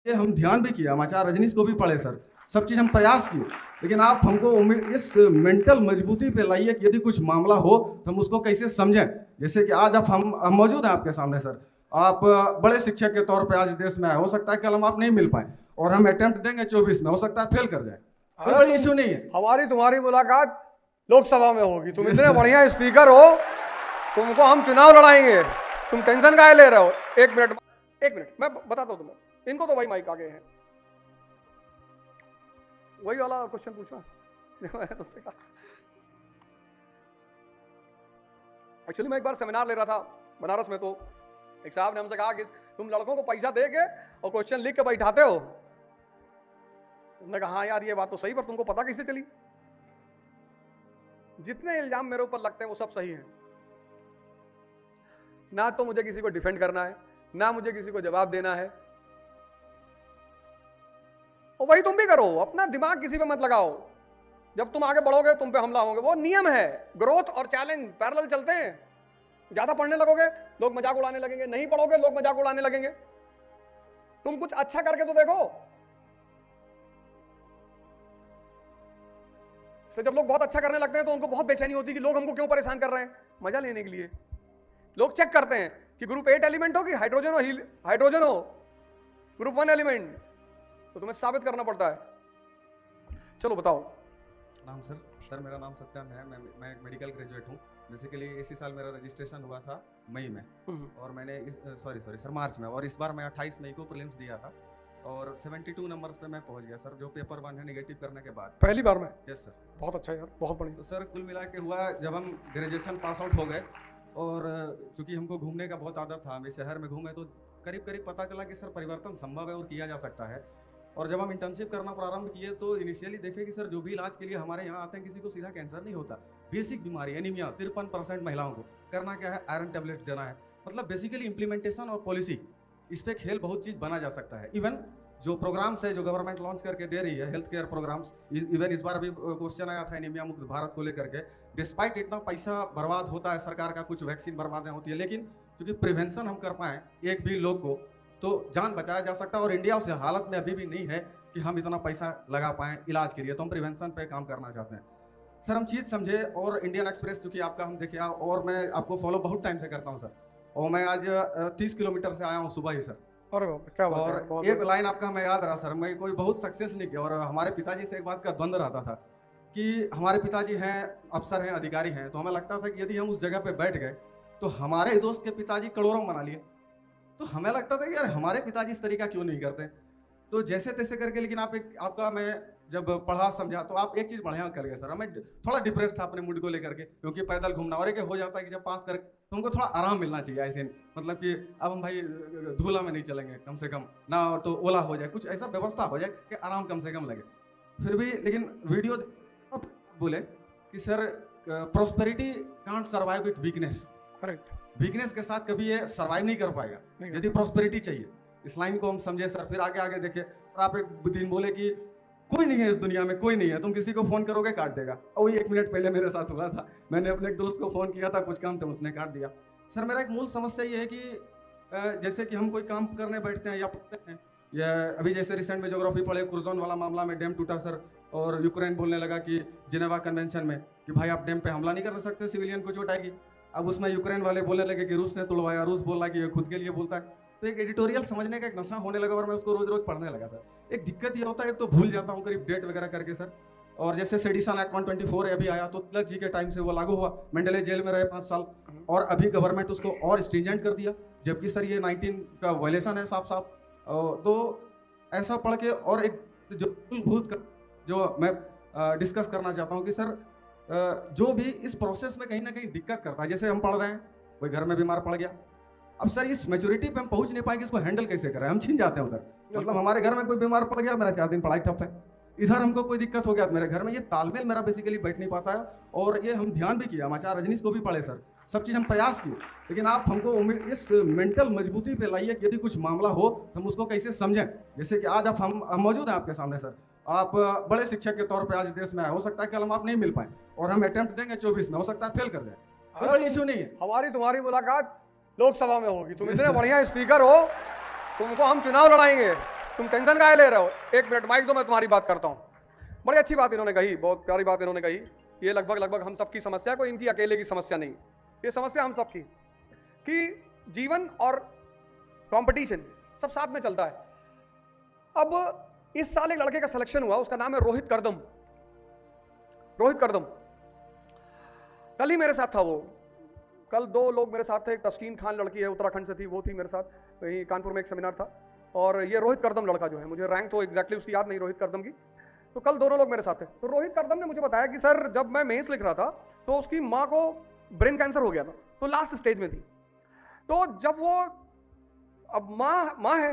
ये हम ध्यान भी किया, हम आचार्य रजनीश को भी पढ़े सर, सब चीज़ हम प्रयास किए, लेकिन आप हमको इस मेंटल मजबूती पे लाइए कि यदि कुछ मामला हो तो हम उसको कैसे समझें। जैसे कि आज आप हम मौजूद हैं आपके सामने सर, आप बड़े शिक्षक के तौर पे आज देश में आए, हो सकता है कल हम आप नहीं मिल पाए और हम अटेम्प्ट देंगे 24 में, हो सकता है फेल कर जाए, कोई बड़ी इश्यू नहीं है। हमारी तुम्हारी मुलाकात लोकसभा में होगी। तुम इतने बढ़िया स्पीकर हो, तुमको हम चुनाव लड़ाएंगे, तुम टेंशन काहे ले रहे हो। एक मिनट मैं बताता हूँ तुम्हें। इनको तो भाई माइक आगे है, वही वाला क्वेश्चन पूछना। एक्चुअली मैं एक बार सेमिनार ले रहा था बनारस में, तो एक साहब ने हमसे कहा कि तुम लड़कों को पैसा दे के और क्वेश्चन लिख के बैठाते हो। हमने कहा हाँ यार ये बात तो सही, पर तुमको पता कैसे चली? जितने इल्जाम मेरे ऊपर लगते हैं वो सब सही हैं। ना तो मुझे किसी को डिफेंड करना है, ना मुझे किसी को जवाब देना है, और वही तुम भी करो। अपना दिमाग किसी पे मत लगाओ। जब तुम आगे बढ़ोगे तुम पे हमला होंगे, वो नियम है। ग्रोथ और चैलेंज पैरेलल चलते हैं। ज्यादा पढ़ने लगोगे लोग मजाक उड़ाने लगेंगे, नहीं पढ़ोगे लोग मजाक उड़ाने लगेंगे। तुम कुछ अच्छा करके तो देखो। तो जब लोग बहुत अच्छा करने लगते हैं तो उनको बहुत बेचैनी होती है कि लोग हमको क्यों परेशान कर रहे हैं। मजा लेने के लिए लोग चेक करते हैं कि ग्रुप 8 एलिमेंट हो कि हाइड्रोजन हो ग्रुप 1 एलिमेंट, तो तुम्हें साबित करना पड़ता है। चलो बताओ नाम सर। सर मेरा नाम सत्यम है, मैं एक मेडिकल ग्रेजुएट हूँ। बेसिकली इसी साल मेरा रजिस्ट्रेशन हुआ था मई में, और मैंने सॉरी सर मार्च में, और इस बार मैं 28 मई को प्रीलिम्स दिया था और 72 नंबर्स पे मैं पहुंच गया सर, जो पेपर 1 है नेगेटिव करने के बाद। पहली बार में? Yes sir. बहुत अच्छा यार, बहुत बढ़िया। तो सर कुल मिला के हुआ, जब हम ग्रेजुएशन पास आउट हो गए और चूंकि हमको घूमने का बहुत आदत था, हम इस शहर में घूमे तो करीब करीब पता चला कि सर परिवर्तन संभव है और किया जा सकता है। और जब हम इंटर्नशिप करना प्रारंभ किए तो इनिशियली देखे कि सर जो भी इलाज के लिए हमारे यहाँ आते हैं किसी को सीधा कैंसर नहीं होता, बेसिक बीमारी एनीमिया 53% महिलाओं को करना क्या है, आयरन टेबलेट देना है। मतलब बेसिकली इंप्लीमेंटेशन और पॉलिसी, इस पे खेल बहुत चीज़ बना जा सकता है। इवन जो प्रोग्राम्स है जो गवर्नमेंट लॉन्च करके दे रही है, हेल्थ केयर प्रोग्राम्स, इवन इस बार अभी क्वेश्चन आया था एनीमिया मुक्त भारत को लेकर के, डिस्पाइट इतना पैसा बर्बाद होता है सरकार का, कुछ वैक्सीन बर्बादें होती है, लेकिन क्योंकि प्रिवेंशन हम कर पाएँ एक भी लोग को तो जान बचाया जा सकता है। और इंडिया उस हालत में अभी भी नहीं है कि हम इतना पैसा लगा पाएँ इलाज के लिए, तो हम प्रिवेंशन पे काम करना चाहते हैं सर। हम चीज़ समझे, और इंडियन एक्सप्रेस चूँकि आपका हम देखे और मैं आपको फॉलो बहुत टाइम से करता हूँ सर, और मैं आज 30 किलोमीटर से आया हूँ सुबह ही सर। अरे क्या बात है। और एक लाइन आपका हमें याद रहा सर, मैं कोई बहुत सक्सेस नहीं किया, और हमारे पिताजी से एक बात का द्वंद्व रहता था कि हमारे पिताजी हैं अफसर हैं अधिकारी हैं, तो हमें लगता था कि यदि हम उस जगह पे बैठ गए तो हमारे दोस्त के पिताजी करोड़ों बना लिए, तो हमें लगता था कि यार हमारे पिताजी इस तरीका क्यों नहीं करते। तो जैसे तैसे करके, लेकिन आपका मैं जब पढ़ा समझा तो आप एक चीज़ बढ़िया कर गए सर। हमें थोड़ा डिप्रेस था अपने मूड को लेकर के, क्योंकि पैदल घूमना, और एक हो जाता है कि जब पास कर तुमको थोड़ा आराम मिलना चाहिए ऐसे, मतलब कि अब हम भाई धूला में नहीं चलेंगे, कम से कम ना तो ओला हो जाए, कुछ ऐसा व्यवस्था हो जाए कि आराम कम से कम लगे। फिर भी लेकिन वीडियो बोले कि sir prosperity can't survive with weakness. Correct. Weakness के साथ कभी ये सर्वाइव नहीं कर पाएगा, यदि प्रॉस्पेरिटी चाहिए। इस लाइन को हम समझे सर, फिर आगे आगे देखे, और आप एक दिन बोले कि कोई नहीं है इस दुनिया में, कोई नहीं है, तुम किसी को फोन करोगे काट देगा। और वही 1 मिनट पहले मेरे साथ हुआ था, मैंने अपने एक दोस्त को फोन किया था, कुछ काम था, उसने काट दिया। सर मेरा एक मूल समस्या ये है कि जैसे कि हम कोई काम करने बैठते हैं या पढ़ते हैं, या अभी जैसे रिसेंट में ज्योग्राफी पढ़े, कुर्जोन वाला मामला में डैम टूटा सर, और यूक्रेन बोलने लगा कि जिनेवा कन्वेंशन में कि भाई आप डैम पे हमला नहीं कर सकते, सिविलियन को चोट आएगी। अब उसमें यूक्रेन वाले बोलने लगे कि रूस ने तोड़वाया, रूस बोल रहा है कि ये खुद के लिए बोलता है। तो एक एडिटोरियल समझने का एक नशा होने लगा और मैं उसको रोज रोज पढ़ने लगा सर। एक दिक्कत ये होता है, तो भूल जाता हूँ करीब डेट वगैरह करके सर। और जैसे सेडिशन एक्ट 124 अभी आया तो तिलक जी के टाइम से वो लागू हुआ, मेंडले जेल में रहे 5 साल, और अभी गवर्नमेंट उसको और स्ट्रिंजेंट कर दिया, जबकि सर ये 19 का वायलेशन है साफ साफ। तो ऐसा पढ़ के, और एक जो मूलभूत जो मैं डिस्कस करना चाहता हूँ कि सर जो भी इस प्रोसेस में कहीं ना कहीं दिक्कत करता है, जैसे हम पढ़ रहे हैं, कोई घर में बीमार पड़ गया, अब सर इस मैच्योरिटी पे हम पहुंच नहीं पाएंगे, इसको हैंडल कैसे करें, हम छिन जाते हैं उधर। मतलब हमारे घर में कोई बीमार पड़ गया, मेरा 4 दिन पढ़ाई ठप है, इधर हमको कोई दिक्कत हो गया तो मेरे घर में ये तालमेल मेरा बेसिकली बैठ नहीं पाता है। और ये हम ध्यान भी किया, हम आचार्य रजनीश को भी पढ़े सर, सब चीज़ हम प्रयास किए, लेकिन आप हमको इस मेंटल मजबूती पे लाइए कि यदि कुछ मामला हो तो हम उसको कैसे समझें। जैसे कि आज आप हम मौजूद हैं आपके सामने सर, आप बड़े शिक्षक के तौर पे आज देश में आए, हो सकता है कल हम आप नहीं मिल पाए और हम अटेम्प्ट देंगे 24 में, हो सकता है फेल कर जाए, कोई बड़ी इश्यू नहीं है। हमारी तुम्हारी मुलाकात लोकसभा में होगी। तुम इतने बढ़िया स्पीकर हो, तुमको हम चुनाव लड़ाएंगे, तुम टेंशन काहे ले रहे हो? एक मिनट माइक दो, मैं तुम्हारी बात करता हूं। बड़ी अच्छी बात इन्होंने कही, बहुत प्यारी बात इन्होंने कही। ये लगभग लगभग हम सबकी समस्या, कोई इनकी अकेले की समस्या नहीं, ये समस्या हम सबकी, कि जीवन और कंपटीशन सब साथ में चलता है। अब इस साल एक लड़के का सिलेक्शन हुआ, उसका नाम है रोहित करदम। रोहित करदम कल ही मेरे साथ था। वो कल 2 लोग मेरे साथ थे, एक तस्कीन खान लड़की है, उत्तराखंड से थी, वो थी मेरे साथ, वहीं कानपुर में एक सेमिनार था। और ये रोहित करदम लड़का जो है, मुझे रैंक तो एग्जैक्टली उसकी याद नहीं रोहित करदम की। तो कल दोनों लोग मेरे साथ थे। तो रोहित करदम ने मुझे बताया कि सर जब मैं मेंस लिख रहा था तो उसकी माँ को ब्रेन कैंसर हो गया था, तो लास्ट स्टेज में थी। तो जब वो, अब माँ है,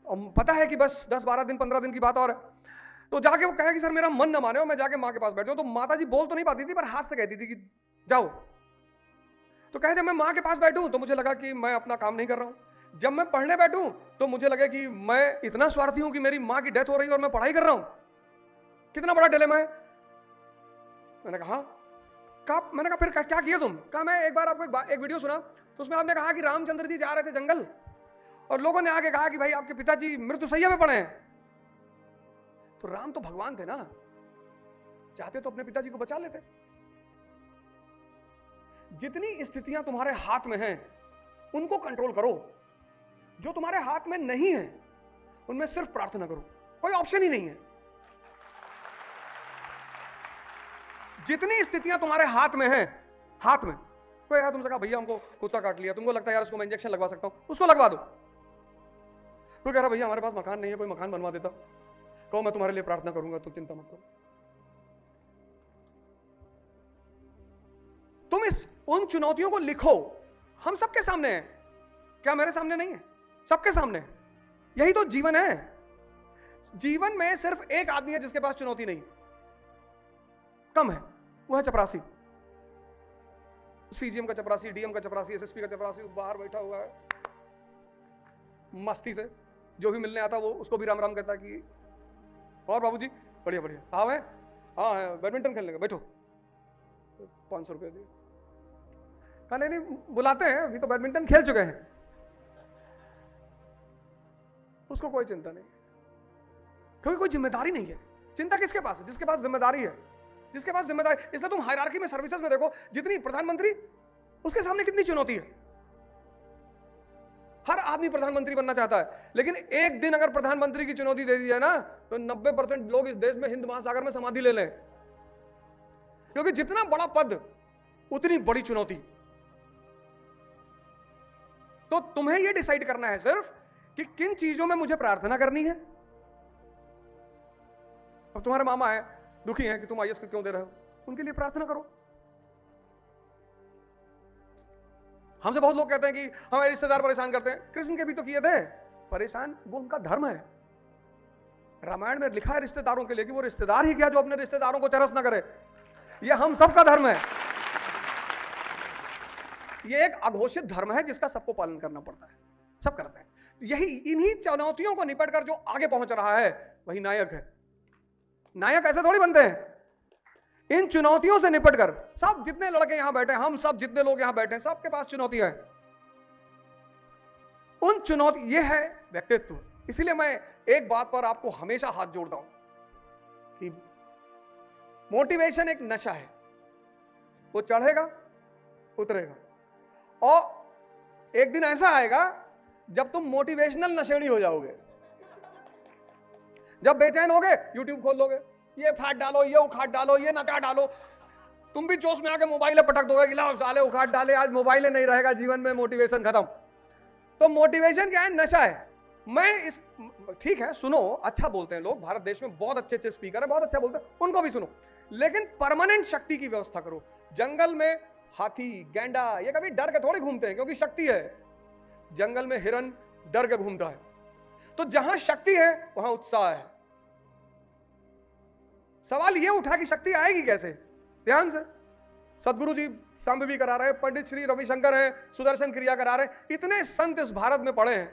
पता है कि बस 10-12 दिन 15 दिन की बात और है, तो जाके वो कहे कि सर मेरा मन न माने और मैं जाके माँ के पास बैठ जाऊं। तो माता जी बोल तो नहीं पाती थी, पर हाथ से कहती थी कि जाओ। तो कहे जब मैं माँ के पास बैठूं तो मुझे लगा कि मैं अपना काम नहीं कर रहा हूं। जब मैं पढ़ने बैठूं तो मुझे लगे कि मैं इतना स्वार्थी हूं कि मेरी माँ की डेथ हो रही है और मैं पढ़ाई कर रहा हूं। कितना बड़ा डिलेमा है। मैंने कहा मैंने कहा फिर क्या किया तुम? कहा मैं एक बार आपको एक वीडियो सुना, तो उसमें आपने कहा कि रामचंद्र जी जा रहे थे जंगल और लोगों ने आके कहा कि भाई आपके पिताजी मृत्युशैया में पड़े हैं। तो राम तो भगवान थे ना, चाहते तो अपने पिताजी को बचा लेते। जितनी स्थितियां तुम्हारे हाथ में हैं उनको कंट्रोल करो, जो तुम्हारे हाथ में नहीं है उनमें सिर्फ प्रार्थना करो, कोई ऑप्शन ही नहीं है। जितनी स्थितियां तुम्हारे हाथ में हैं, हाथ में, कोई यार तुमसे कहा भैया हमको कुत्ता काट लिया, तुमको लगता है यार उसको मैं इंजेक्शन लगवा सकता हूं, उसको लगवा दो। कोई कह रहा भैया हमारे पास मकान नहीं है, कोई मकान बनवा देता, कहो मैं तुम्हारे लिए प्रार्थना करूंगा, तुम चिंता मत करो। तुम उन चुनौतियों को लिखो, हम सबके सामने है, क्या मेरे सामने नहीं है? सबके सामने है। यही तो जीवन है। जीवन में सिर्फ एक आदमी है जिसके पास चुनौती नहीं, कम है, वो है चपरासी। सीजीएम का चपरासी, डीएम का चपरासी, एसएसपी का चपरासी, बाहर बैठा हुआ है मस्ती से, जो भी मिलने आता वो उसको भी राम राम कहता कि और बाबूजी बढ़िया बढ़िया, हाँ है, हाँ है, बैडमिंटन खेलने का, बैठो, 500 रुपये दिए। कहा नहीं बुलाते हैं, अभी तो बैडमिंटन खेल चुके हैं। उसको कोई चिंता नहीं, क्योंकि कोई जिम्मेदारी नहीं है। चिंता किसके पास है? जिसके पास जिम्मेदारी है, जिसके पास जिम्मेदारी। इसलिए तुम हायरार्की में, सर्विसेज में देखो, जितनी प्रधानमंत्री, उसके सामने कितनी चुनौती है। हर आदमी प्रधानमंत्री बनना चाहता है, लेकिन एक दिन अगर प्रधानमंत्री की चुनौती दे दी जाए ना, तो 90% लोग इस देश में हिंद महासागर में समाधि ले लें, क्योंकि जितना बड़ा पद उतनी बड़ी चुनौती। तो तुम्हें यह डिसाइड करना है सिर्फ कि किन चीजों में मुझे प्रार्थना करनी है। अब तुम्हारे मामा है, दुखी हैं कि तुम आईएएस को क्यों दे रहे हो, उनके लिए प्रार्थना करो। हमसे बहुत लोग कहते हैं कि हमारे रिश्तेदार परेशान करते हैं। कृष्ण के भी तो किए थे परेशान, वो उनका धर्म है। रामायण में लिखा है रिश्तेदारों के लिए कि वो रिश्तेदार ही क्या जो अपने रिश्तेदारों को चरस ना करे। ये हम सबका धर्म है, ये एक अघोषित धर्म है जिसका सबको पालन करना पड़ता है, सब करते हैं। यही इन्हीं चुनौतियों को निपट कर जो आगे पहुंच रहा है वही नायक है। नायक ऐसे थोड़ी बनते हैं, इन चुनौतियों से निपट कर। सब जितने लड़के यहां बैठे हैं, हम सब जितने लोग यहां बैठे हैं, सबके पास चुनौतियां हैं। उन चुनौती, ये है व्यक्तित्व। इसीलिए मैं एक बात पर आपको हमेशा हाथ जोड़ता हूं कि मोटिवेशन एक नशा है, वो चढ़ेगा उतरेगा, और एक दिन ऐसा आएगा जब तुम मोटिवेशनल नशेड़ी हो जाओगे। जब बेचैन होगे यूट्यूब खोल लोगे, ये फाड़ डालो, ये उखाड़ डालो, ये नचा डालो, तुम भी जोश में आके मोबाइल पटक दोगे कि लाओ साले उखाड़ डाले, आज मोबाइल नहीं रहेगा जीवन में, मोटिवेशन खत्म। तो मोटिवेशन क्या है? नशा है। मैं इस, ठीक है सुनो, अच्छा बोलते हैं लोग, भारत देश में बहुत अच्छे अच्छे स्पीकर है, बहुत अच्छा बोलते हैं, उनको भी सुनो, लेकिन परमानेंट शक्ति की व्यवस्था करो। जंगल में हाथी, गैंडा, ये कभी डर के थोड़ी घूमते हैं, क्योंकि शक्ति है। जंगल में हिरन डर के घूमता है। तो जहां शक्ति है वहां उत्साह है। सवाल यह उठा कि शक्ति आएगी कैसे? ध्यान से, सदगुरु जी संभवी करा रहे हैं, पंडित श्री रविशंकर हैं, सुदर्शन क्रिया करा रहे हैं, इतने संत इस भारत में पड़े हैं।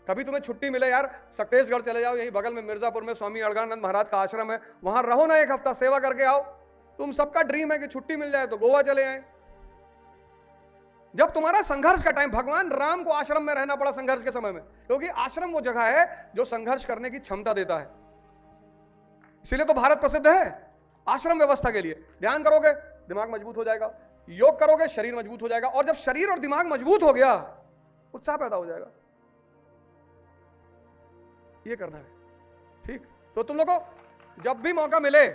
कभी तुम्हें छुट्टी मिले यार, छत्तीसगढ़ चले जाओ, यही बगल में मिर्जापुर में स्वामी अड़गानंद महाराज का आश्रम है, वहां रहो ना, एक हफ्ता सेवा करके आओ। तुम सबका ड्रीम है कि छुट्टी मिल जाए तो गोवा चले आए। जब तुम्हारा संघर्ष का टाइम, भगवान राम को आश्रम में रहना पड़ा संघर्ष के समय में, क्योंकि आश्रम वो जगह है जो संघर्ष करने की क्षमता देता है। इसीलिए तो भारत प्रसिद्ध है आश्रम व्यवस्था के लिए। ध्यान करोगे दिमाग मजबूत हो जाएगा, योग करोगे शरीर मजबूत हो जाएगा, और जब शरीर और दिमाग मजबूत हो गया उत्साह पैदा हो जाएगा। ये करना है, ठीक। तो तुम लोगों को जब भी मौका मिले,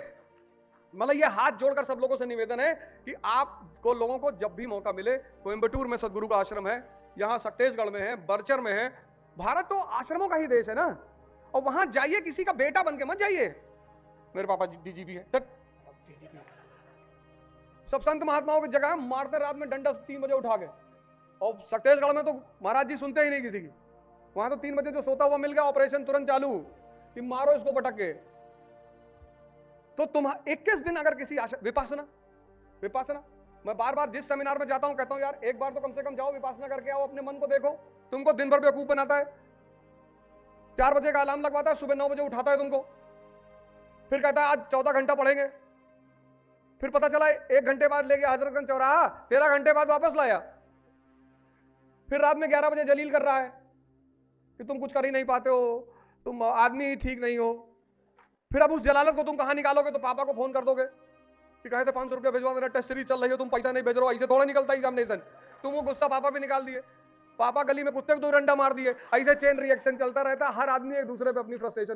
मतलब ये हाथ जोड़कर सब लोगों से निवेदन है कि आपको लोगों को जब भी मौका मिले, कोयंबटूर में सदगुरु का आश्रम है, यहाँ छत्तीसगढ़ में है, बरचर में है। भारत तो आश्रमों का ही देश है ना, और वहां जाइए, किसी का बेटा बन के मत जाइए। मेरे पापा डीजीपी है, डीजीपी सब संत महात्माओं की जगह मारते रात में डंडा 3 बजे उठा के। और छत्तीसगढ़ में तो महाराज जी सुनते ही नहीं किसी की। वहां तो 3 बजे जो सोता हुआ मिल गया, ऑपरेशन तुरंत चालू कि मारो इसको पटक के। तो तुम 21 दिन अगर किसी विपासना मैं बार बार जिस सेमिनार में जाता हूं कहता हूं यार एक बार तो कम से कम जाओ, विपासना करके आओ, अपने मन को देखो। तुमको दिन भर बेवकूफ बनाता है, 4 बजे का अलार्म लगवाता है, सुबह 9 बजे उठाता है तुमको, फिर कहता है आज 14 घंटा पढ़ेंगे, फिर पता चला 1 घंटे बाद ले गया हजरतगंज चौराहा, 13 घंटे बाद वापस लाया, फिर रात में 11 बजे जलील कर रहा है कि तुम कुछ कर ही नहीं पाते हो, तुम आदमी ही ठीक नहीं हो। फिर अब उस जलालत को तुम कहां निकालोगे? तो पापा को फोन कर दोगे कि कहे थे 500 रुपया भिजवा देना, टेस्ट सीरीज चल रही है, तुम पैसा नहीं भेज रहे हो, ऐसे थोड़ा निकलता एग्जामिनेशन। तुम वो गुस्सा पापा पे निकाल दिए, पापा गली में कुत्ते को 2 डंडा मार दिए, ऐसे चेन रिएक्शन चलता रहता। हर आदमी एक दूसरे पे अपनी फ्रस्ट्रेशन